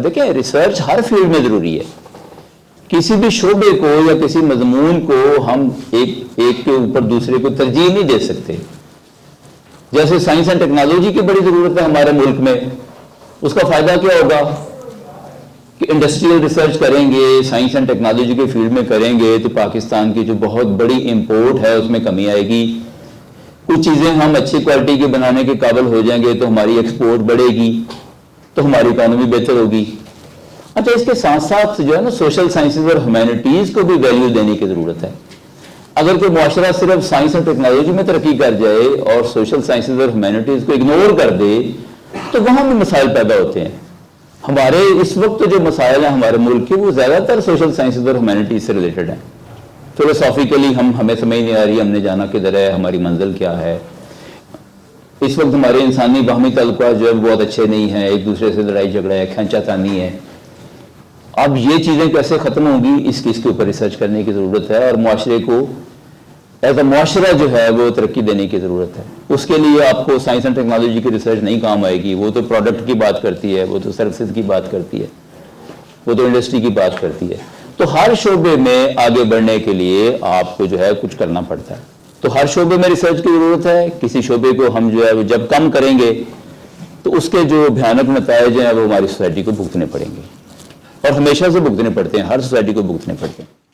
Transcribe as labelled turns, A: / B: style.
A: دیکھیں ریسرچ ہر فیلڈ میں ضروری ہے. کسی بھی شعبے کو یا کسی مضمون کو ہم ایک کے اوپر دوسرے کو ترجیح نہیں دے سکتے. جیسے سائنس اینڈ ٹیکنالوجی کی بڑی ضرورت ہے ہمارے ملک میں. اس کا فائدہ کیا ہوگا کہ انڈسٹریل ریسرچ کریں گے, سائنس اینڈ ٹیکنالوجی کے فیلڈ میں کریں گے تو پاکستان کی جو بہت بڑی امپورٹ ہے اس میں کمی آئے گی. کچھ چیزیں ہم اچھی کوالٹی کے بنانے کے قابل ہو جائیں گے تو ہماری ایکسپورٹ بڑھے گی, تو ہماری اکانومی بہتر ہوگی. اچھا, اس کے ساتھ ساتھ جو ہے نا سوشل سائنسز اور ہیومینٹیز کو بھی ویلیو دینے کی ضرورت ہے. اگر کوئی معاشرہ صرف سائنس اور ٹیکنالوجی میں ترقی کر جائے اور سوشل سائنسز اور ہیومینٹیز کو اگنور کر دے تو وہاں بھی مسائل پیدا ہوتے ہیں. ہمارے اس وقت جو مسائل ہیں ہمارے ملک کے وہ زیادہ تر سوشل سائنسز اور ہیومینٹیز سے ریلیٹڈ ہیں. فلسافیکلی ہمیں سمجھ نہیں آ رہی ہم نے جانا کدھر ہے, ہماری منزل کیا ہے. اس وقت ہمارے انسانی باہمی تعلقات جو ہے بہت اچھے نہیں ہیں, ایک دوسرے سے لڑائی جھگڑا ہے, کھینچا تانی ہے. اب یہ چیزیں کیسے ختم ہوں گی اس کے اوپر ریسرچ کرنے کی ضرورت ہے, اور معاشرے کو ایز اے معاشرہ جو ہے وہ ترقی دینے کی ضرورت ہے. اس کے لیے آپ کو سائنس اینڈ ٹیکنالوجی کی ریسرچ نہیں کام آئے گی. وہ تو پروڈکٹ کی بات کرتی ہے, وہ تو سروسز کی بات کرتی ہے, وہ تو انڈسٹری کی بات کرتی ہے. تو ہر شعبے میں آگے بڑھنے کے لیے آپ کو جو ہے کچھ کرنا پڑتا ہے. تو ہر شعبے میں ریسرچ کی ضرورت ہے. کسی شعبے کو ہم جو ہے جب کم کریں گے تو اس کے جو بھیانک نتائج ہیں وہ ہماری سوسائٹی کو بھگتنے پڑیں گے, اور ہمیشہ سے بھگتنے پڑتے ہیں, ہر سوسائٹی کو بھگتنے پڑتے ہیں.